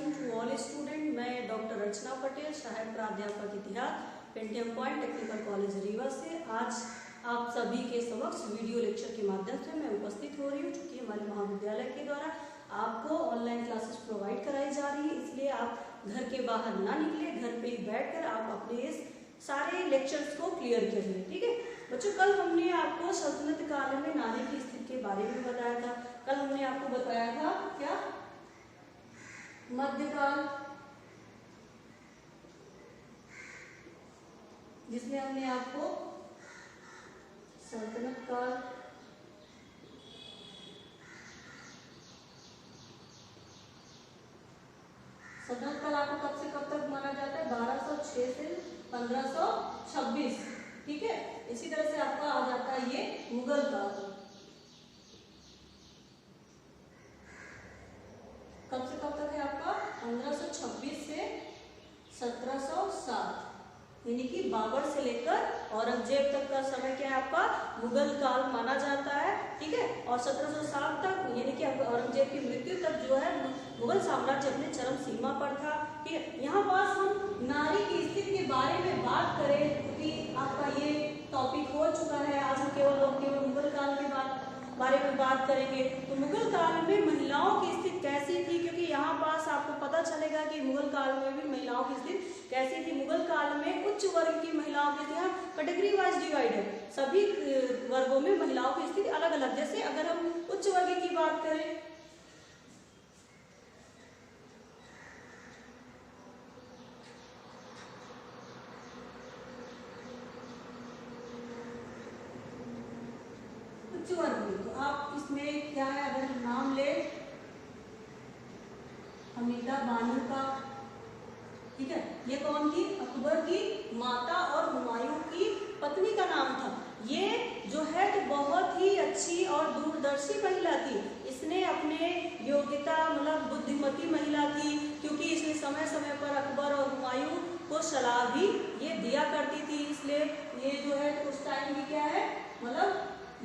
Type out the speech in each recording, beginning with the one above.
Morning to all student. मैं doctor Rachna Patel, सहायक प्राध्यापक इतिहास, Pentium point technical college Rewa से आज आप सभी के समक्ष वीडियो लेक्चर के माध्यम से मैं उपस्थित हो रही हूँ। चूँकि हमारे महाविद्यालय के द्वारा आपको ऑनलाइन क्लासेस प्रोवाइड कराई जा रही है, इसलिए आप घर के बाहर ना निकले, घर पे ही बैठकर आप अपने इस सारे लेक्चर्स को क्लियर करिए। ठीक है बच्चों, कल हमने आपको सल्तनत काल में नारी की स्थिति के बारे में बताया था। कल हमने आपको बताया था क्या, मध्यकाल, जिसमें हमने आपको सल्तनत काल, सल्तनत काल आपको कब से कब तक माना जाता है? 1206 से 1526। ठीक है, इसी तरह से आपका आ जाता है ये मुगल काल। कब से कब तक है आपका? 1526 से 1707, यानी कि बाबर से लेकर औरंगजेब तक का समय क्या है आपका? मुगल काल माना जाता है। ठीक है, और 1707 तक यानी कि औरंगजेब की मृत्यु तक जो है मुगल साम्राज्य अपने चरम सीमा पर था। ठीक है, यहाँ पास हम नारी की स्थिति के बारे में बात करें क्योंकि आपका ये टॉपिक हो चुका है। आज हम केवल मुगल काल के बारे में बात करेंगे। तो मुगल काल में महिलाओं की स्थिति कैसी थी, क्योंकि यहाँ पास आपको पता चलेगा कि मुगल काल में भी महिलाओं की स्थिति कैसी थी। मुगल काल में उच्च वर्ग की महिलाओं की स्थिति, कैटेगरी वाइज डिवाइड है, सभी वर्गों में महिलाओं की स्थिति अलग अलग। जैसे अगर हम उच्च वर्ग की बात करें, उच्च वर्ग में तो आप इसमें क्या है, अगर नाम ले हमीदा बानो का, ठीक है, ये कौन थी? अकबर की माता और हुमायूं की पत्नी का नाम था। ये जो है तो बहुत ही अच्छी और दूरदर्शी महिला थी। इसने अपने योग्यता मतलब बुद्धिमती महिला थी, क्योंकि इसने समय समय पर अकबर और हुमायूं को सलाह भी ये दिया करती थी। इसलिए ये जो है तो उस टाइम की क्या है मतलब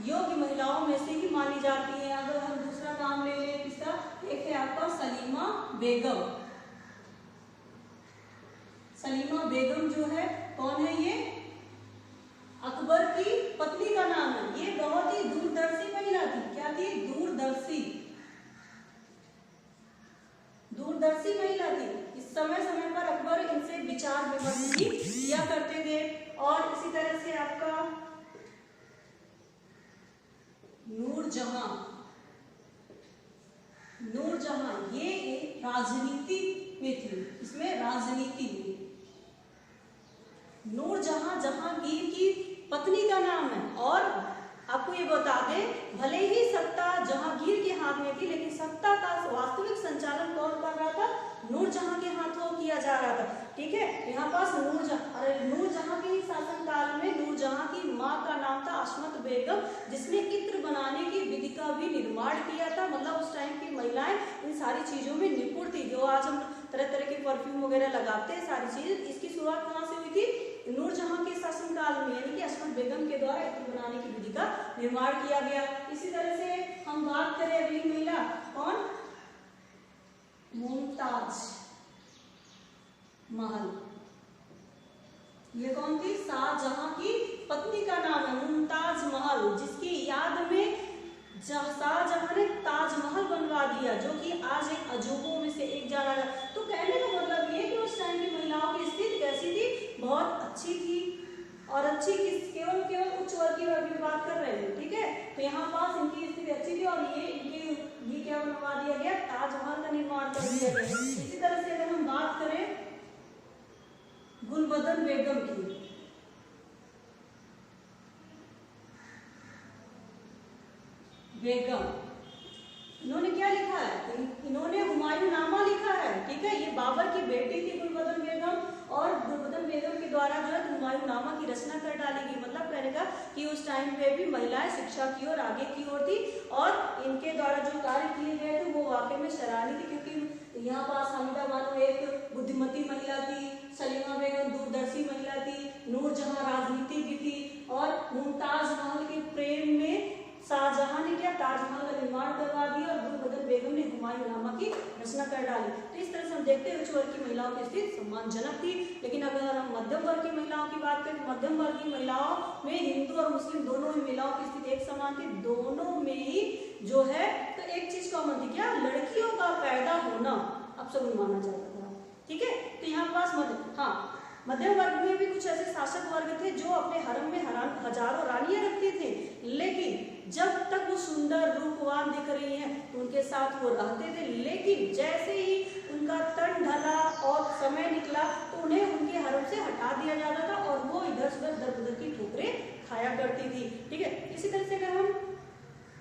योग्य महिलाओं में से ही मानी जाती है। अगर हम दूसरा नाम ले लें किसका, एक है आपका सलीमा बेगम। सलीमा बेगम जो है कौन है? ये अकबर की पत्नी का नाम है। ये बहुत ही दूरदर्शी महिला थी। क्या थी? दूरदर्शी महिला थी। इस समय समय पर अकबर इनसे विचार विमर्श भी किया करते थे। और इसी तरह से आपका नूरजहां ये एक राजनीति में थी। इसमें राजनीति में नूरजहां जहांगीर की पत्नी का नाम है। और आपको ये बता दें, भले ही सत्ता जहांगीर के हाथ में थी, लेकिन सत्ता का वास्तविक संचालन कौन कर रहा था? नूरजहां के हाथों किया जा रहा था। ठीक है, यहाँ पास नूरजहां के शासनकाल में नूरजहां की माँ का नाम था अस्मत बेगम, जिसने इत्र बनाने की विधि का भी निर्माण किया था। मतलब उस टाइम की महिलाएं इन सारी चीजों में निपुण थी। जो आज हम तरह तरह के परफ्यूम वगैरह लगाते हैं, सारी चीज, इसकी शुरुआत कहाँ से हुई थी? नूरजहां के शासनकाल में, यानी कि अस्मत बेगम के द्वारा इत्र बनाने की विधि का निर्माण किया गया। इसी तरह से हम बात करें अगली महिला, कौन? मुमताज महल। ये कौन थी? शाहजहां की पत्नी का नाम है मुमताज महल, जिसकी याद में शाहजहां ने ताजमहल बनवा दिया, जो कि आज एक अजूबों में से एक जाना जाता। तो कहने का मतलब ये कि उस टाइम की महिलाओं की स्थिति कैसी थी? बहुत अच्छी थी। और अच्छी किस, केवल उच्च वर्ग की बात कर रहे हैं। ठीक है, तो यहाँ पास इनकी स्थिति अच्छी थी और ये क्या बनवा दिया गया? ताजमहल का निर्माण कर दिया गया। इसी तरह से अगर हम बात करें गुलबदन बेगम की, इन्होंने क्या लिखा है? इन्होंने हुमायूं नामा लिखा है। ठीक है, ये बाबर की बेटी थी गुलबदन बेगम, और गुलबदन बेगम के द्वारा जो है हुमायूं नामा की रचना कर डाली गई। मतलब कहने का कि उस टाइम पे भी महिलाएं शिक्षा की ओर आगे की ओर थी, और इनके द्वारा जो कार्य किए गए थे वो वाकई में सराहनीय थी। क्योंकि यहाँ पास हमीदा बानो एक बुद्धिमती महिला थी, सलीमा बेगम दूरदर्शी महिला थी, नूरजहां राजनीति भी थी, और मुमताज महल के प्रेम में शाहजहां ने क्या ताजमहल का निर्माण करवा दिया, और गुलबदन बेगम ने हुमायूंनामा की रचना कर डाली। तो इस तरह से हम देखते हैं उच्च वर्ग की महिलाओं की स्थिति सम्मानजनक थी। लेकिन अगर हम मध्यम वर्ग की महिलाओं की बात करें तो मध्यम वर्ग की महिलाओं में हिंदू और मुस्लिम दोनों ही महिलाओं की स्थिति एक समान थी। दोनों में ही जो है तो एक चीज कॉमन थी, क्या, लड़कियों का पैदा होना अपशगुन माना जाता था। ठीक है, तो यहाँ पास मध्यम वर्ग में भी कुछ ऐसे शासक वर्ग थे जो अपने हरम में हजारों रानियां रखते थे, लेकिन जब तक वो सुंदर रूपवान दिख रही हैं तो उनके साथ वो रहते थे। लेकिन जैसे ही उनका तन ढला और समय निकला तो उन्हें उनके हरम से हटा दिया जाता था और वो इधर उधर दर उधर की ठोकरें खाया करती थी। ठीक है, इसी तरह से अगर हम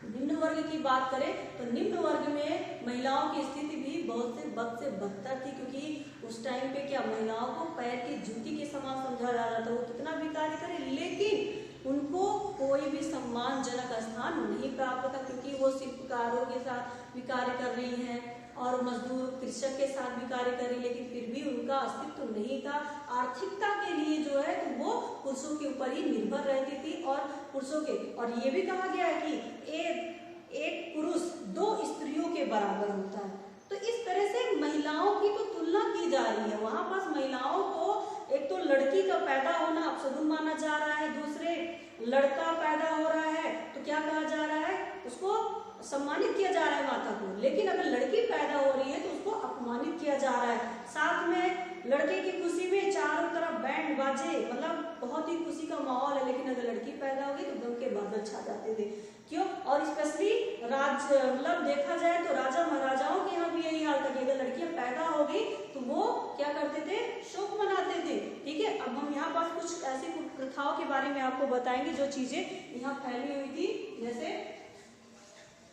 निम्न वर्ग की बात करें तो निम्न वर्ग में महिलाओं की स्थिति भी बहुत से वक्त से बदतर थी, क्योंकि उस टाइम पे क्या, महिलाओं को पैर की जूती के समान समझा जा रहा था। वो कितना भी कार्य करे लेकिन उनको कोई भी सम्मानजनक स्थान नहीं प्राप्त था, क्योंकि वो शिल्पकारों के साथ भी कार्य कर रही हैं और मजदूर कृषक के साथ भी कार्य कर रही, लेकिन फिर भी उनका अस्तित्व नहीं था। आर्थिकता के लिए जो है तो वो पुरुषों के ऊपर ही निर्भर रहती थी और पुरुषों के, और ये भी कहा गया है कि एक पुरुष 2 स्त्रियों के बराबर होता है। तो इस तरह से महिलाओं की तो तुलना की जा रही है। वहां पास महिलाओं को एक तो लड़की का पैदा होना अपशगुन माना जा रहा है, दूसरे लड़का पैदा हो रहा है तो क्या कहा जा रहा है, उसको सम्मानित किया जा रहा है माता को। लेकिन अगर लड़की पैदा हो रही है तो उसको अपमानित किया जा रहा है। साथ में लड़के की खुशी में चारों तरफ बैंड बाजे, मतलब बहुत ही खुशी का माहौल है, लेकिन अगर लड़की पैदा होगी तो गम के बादल छा जाते थे। क्यों, और स्पेशली मतलब देखा जाए तो राजा महाराजाओं के यहाँ भी यही हाल था कि अगर लड़कियां पैदा हो गई तो वो क्या करते थे, शोक मनाते थे। ठीक है, अब हम यहाँ पास कुछ ऐसी प्रथाओं के बारे में आपको बताएंगे जो चीजें यहाँ फैली हुई थी। जैसे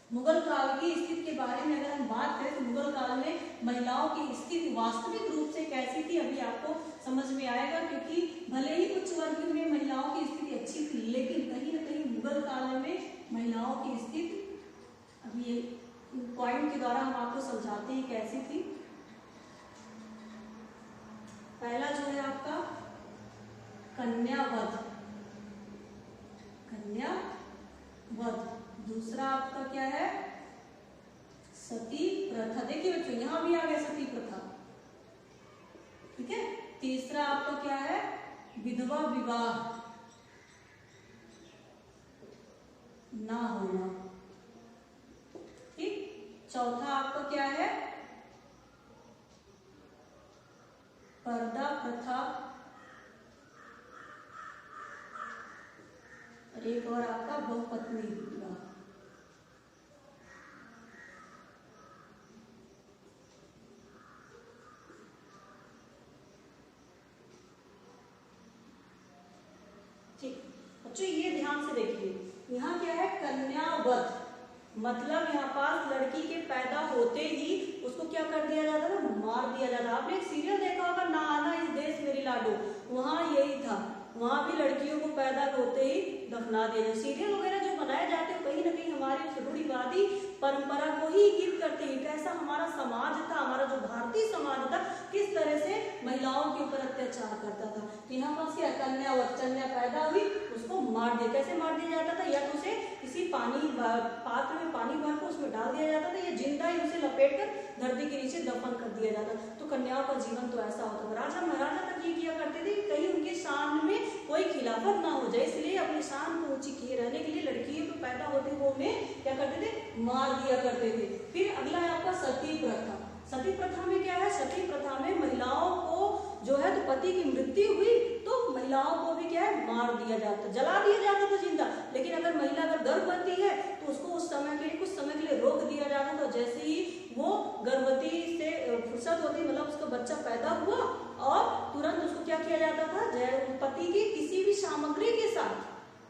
मुगल काल की स्थिति के बारे में अगर हम बात करें तो मुगल काल में महिलाओं की स्थिति वास्तविक रूप से कैसी थी अभी आपको समझ में आएगा, क्योंकि भले ही उच्च वर्ग में महिलाओं की स्थिति अच्छी थी, लेकिन कहीं ना कहीं मुगल काल में महिलाओं की स्थिति, अभी ये पॉइंट के द्वारा हम आपको समझाते हैं कैसी थी। पहला जो है आपका कन्यावध, दूसरा आपका क्या है, सती प्रथा। देखिए बच्चों यहाँ भी आ गया सती प्रथा। ठीक है, तीसरा आपका क्या है, विधवा विवाह ना होना। ठीक, चौथा आपका क्या है, पर्दा प्रथा, और एक और आपका बहुपत्नी विवाह। ठीक बच्चों, ये ध्यान से देखिए, यहाँ क्या है, कन्यावध, मतलब यहाँ पास लड़की के पैदा होते ही उसको क्या कर दिया जाता था, मार दिया जाता। आपने एक सीरियल देखा होगा, ना आना इस देश मेरी लाडो, वहां यही था, वहां भी लड़कियों को पैदा होते ही दफना दिया। सीरियल वगैरह जो बनाए जाते हैं कहीं ना कहीं हमारी रूढ़िवादी परंपरा को ही इंगित करते हैं। कैसा हमारा समाज था, हमारा जो भारतीय समाज था, किस तरह से महिलाओं के ऊपर अत्याचार करता था। तो यहाँ पर क्या, कन्या पैदा हुई उसको मार दिया। कैसे मार दिया जाता था, या तो उसे किसी पात्र में पानी भर कर उसमें डाल दिया जाता था, या जिंदा ही उसे लपेट कर धरती के नीचे दफन कर दिया जाता। तो कन्याओं का जीवन तो ऐसा होता था। राजा महाराजा तक ये किया करते थे, कहीं उनके शान में कोई खिलाफत ना हो जाए, इसलिए अपनी शान को ऊंची किए रहने के लिए लड़कियों को पैदा होते हुए उन्हें क्या करते थे, मार दिया करते थे। फिर अगला है आपका सती प्रथा। सती प्रथा में क्या है, सती प्रथा में महिलाओं को जो है तो पति की मृत्यु हुई तो महिलाओं को भी क्या है, मार दिया जाता, जला दिया जाता था जिंदा। लेकिन अगर महिला अगर गर्भवती है तो उसको उस समय के लिए, कुछ समय के लिए रोक दिया जाता था। जैसे ही वो गर्भवती से फुर्सत होती, मतलब उसका बच्चा पैदा हुआ और तुरंत उसको क्या किया जाता था, पति की किसी भी सामग्री के साथ,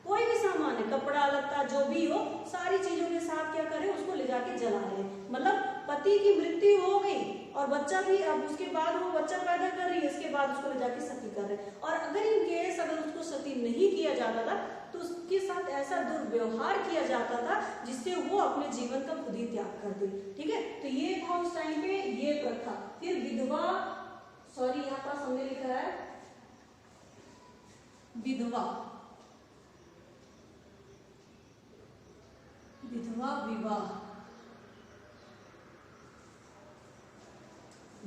कोई भी सामान है, कपड़ा लत्ता जो भी हो, सारी चीजों के साथ क्या करे, उसको ले जाके जला रहे। मतलब पति की मृत्यु हो गई और बच्चा भी, अब उसके बाद वो बच्चा पैदा कर रही है, इसके बाद उसको ले जाके सती कर रहे। और अगर इन केस अगर उसको सती नहीं किया जाता था तो उसके साथ ऐसा दुर्व्यवहार किया जाता था जिससे वो अपने जीवन का खुद ही त्याग कर दे। ठीक है, तो ये था उस टाइम पे ये प्रथा। फिर विधवा, सॉरी यहाँ पर हमने लिखा है विधवा विवाह।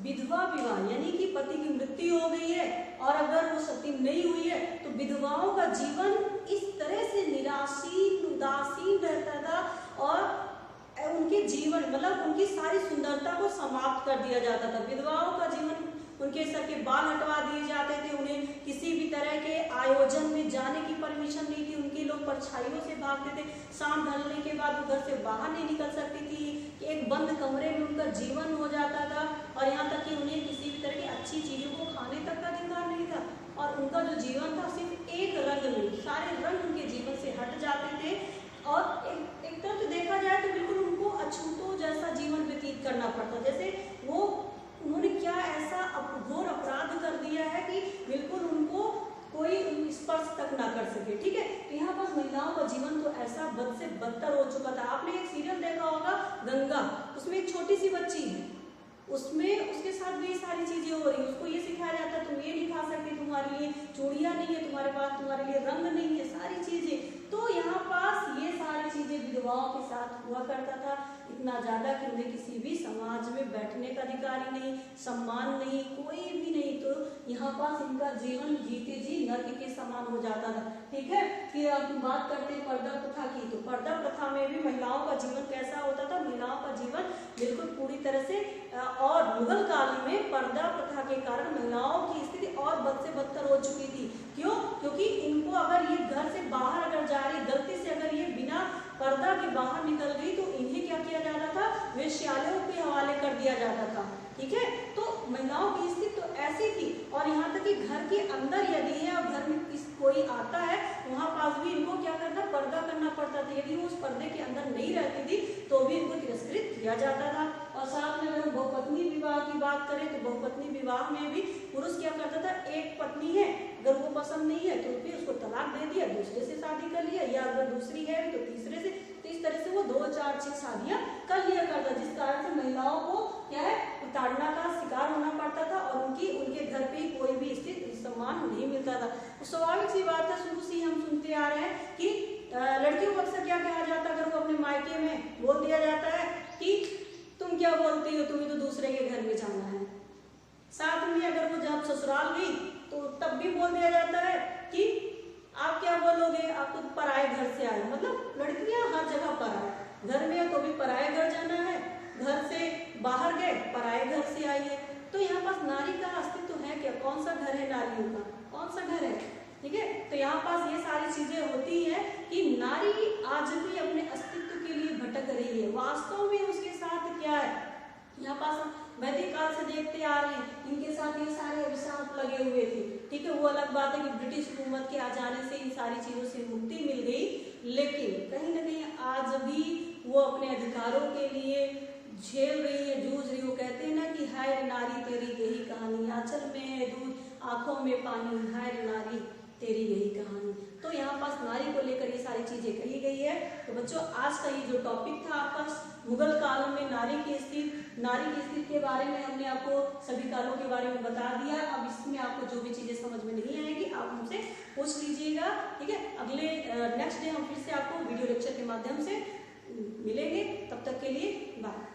विधवा विवाह यानी कि पति की मृत्यु हो गई है और अगर वो सती नहीं हुई है तो विधवाओं का जीवन इस तरह से निराशीन उदासीन रहता था और उनके जीवन मतलब उनकी सारी सुंदरता को समाप्त कर दिया जाता था। विधवाओं का जीवन, उनके सर के बाल हटवा दिए जाते थे, उन्हें किसी भी तरह के आयोजन में जाने की परमिशन नहीं थी, उनके लोग परछाइयों से भागते थे, शाम ढलने के बाद वो घर से बाहर नहीं निकल सकती थी, एक बंद कमरे में उनका जीवन हो जाता था और यहाँ तक कि उन्हें किसी भी तरह की अच्छी चीजों को खाने तक का अधिकार नहीं था और उनका जो जीवन था सिर्फ एक रंग में, सारे रंग उनके जीवन से हट जाते थे और एक तरह से देखा जाए तो बिल्कुल उनको अछूतों जैसा जीवन व्यतीत करना पड़ता, जैसे वो उन्होंने क्या ऐसा घोर अपराध कर दिया है कि बिल्कुल उनको कोई स्पर्श तक ना कर सके। ठीक है, यहाँ पर महिलाओं का जीवन तो ऐसा बद से बदतर हो चुका था। आपने एक सीरियल देखा होगा गंगा, उसमें एक छोटी सी बच्ची है, उसमें उसके साथ भी सारी चीजें हो रही, उसको ये सिखाया जाता है तुम ये नहीं खा सकती, तुम्हारे लिए चूड़ियां नहीं है, तुम्हारे पास तुम्हारे लिए रंग नहीं है, सारी चीजें। तो यहाँ पास ये सारी चीजें विधवाओं के साथ हुआ करता था, इतना ज्यादा कि उन्हें किसी भी समाज में बैठने का अधिकार ही नहीं, सम्मान नहीं, कोई भी नहीं। तो यहाँ पास इनका जीवन जीते जी नर्क के समान हो जाता था। ठीक है, फिर अब बात करते हैं पर्दा प्रथा की। तो पर्दा प्रथा में भी महिलाओं का जीवन कैसा होता था? महिलाओं का जीवन बिल्कुल पूरी तरह से और मुगल काल में पर्दा प्रथा के कारण महिलाओं की स्थिति और बद से बदतर हो चुकी थी। क्यों? क्योंकि इनको अगर ये घर से बाहर अगर जा रही, गलती से अगर ये बिना पर्दा के बाहर निकल गई तो इन्हें क्या किया जाता था? वेश्यालयों के हवाले कर दिया जाता था। ठीक है, तो महिलाओं की स्थिति तो ऐसी थी और यहाँ तक कि घर के अंदर यदि है और घर में कोई आता है वहां पास भी इनको क्या करना, पर्दा करना पड़ता था। यदि वो उस पर्दे के अंदर नहीं रहती थी तो भी इनको तिरस्कृत किया जाता था। और साथ में अगर हम बहुपत्नी विवाह की बात करें तो बहुपत्नी विवाह में भी पुरुष क्या करता था, एक पत्नी है अगर वो पसंद नहीं है तो फिर उसको तलाक दे दिया, दूसरे से शादी कर लिया, या अगर दूसरी है तो तीसरे से। तो इस तरह से वो 2, 4, 6 शादियां कर लिया करता, जिस कारण से महिलाओं को क्या है, प्रताड़ना का शिकार होना पड़ता था और उनके घर पे कोई भी स्थिति सम्मान नहीं मिलता था। तो स्वाभाविक सी बात है, शुरू से हम सुनते आ रहे हैं कि लड़कियों को अक्सर क्या कहा जाता है, अगर वो अपने मायके में बोल दिया जाता है कि तुम क्या बोलती हो, तुम्हें तो दूसरे के घर में जाना है। साथ में अगर वो जब ससुराल गई तो तब भी बोल दिया जाता है कि आप क्या बोलोगे, आप तो पराए घर से आए। मतलब लड़कियां हर जगह पराए, घर में है तो भी पराए घर जाना है, घर से बाहर गए पराए घर से आई है। तो यहाँ पास नारी का अस्तित्व है क्या? कौन सा घर है नारियों का, कौन सा घर है? ठीक है, तो यहाँ पास ये सारी चीजें होती है कि नारी आज भी अपने अस्तित्व के लिए भटक रही है। वास्तव में उसके साथ क्या है, यहाँ पास वैदिक काल से देखते आ रहे हैं, इनके साथ ये सारे अभिशाप लगे हुए थे। ठीक है, वो अलग बात है कि ब्रिटिश हुकूमत के आ जाने से इन सारी चीजों से मुक्ति मिल गई, लेकिन कहीं ना कहीं आज भी वो अपने अधिकारों के लिए झेल रही है, जूझ रही। वो कहते हैं ना कि हाय रे नारी तेरी यही कहानी, आंचल में है दूध आंखों में पानी, हाय रे नारी तेरी यही कहानी। तो यहाँ पास नारी को लेकर ये सारी चीजें कही गई है। तो बच्चों, आज का ये जो टॉपिक था आपका मुगल काल में नारी की स्थिति के बारे में हमने आपको सभी कालों के बारे में बता दिया। अब इसमें आपको जो भी चीजें समझ में नहीं आएगी आप हमसे पूछ लीजिएगा। ठीक है, अगले नेक्स्ट डे हम फिर से आपको वीडियो लेक्चर के माध्यम से मिलेंगे। तब तक के लिए बाय।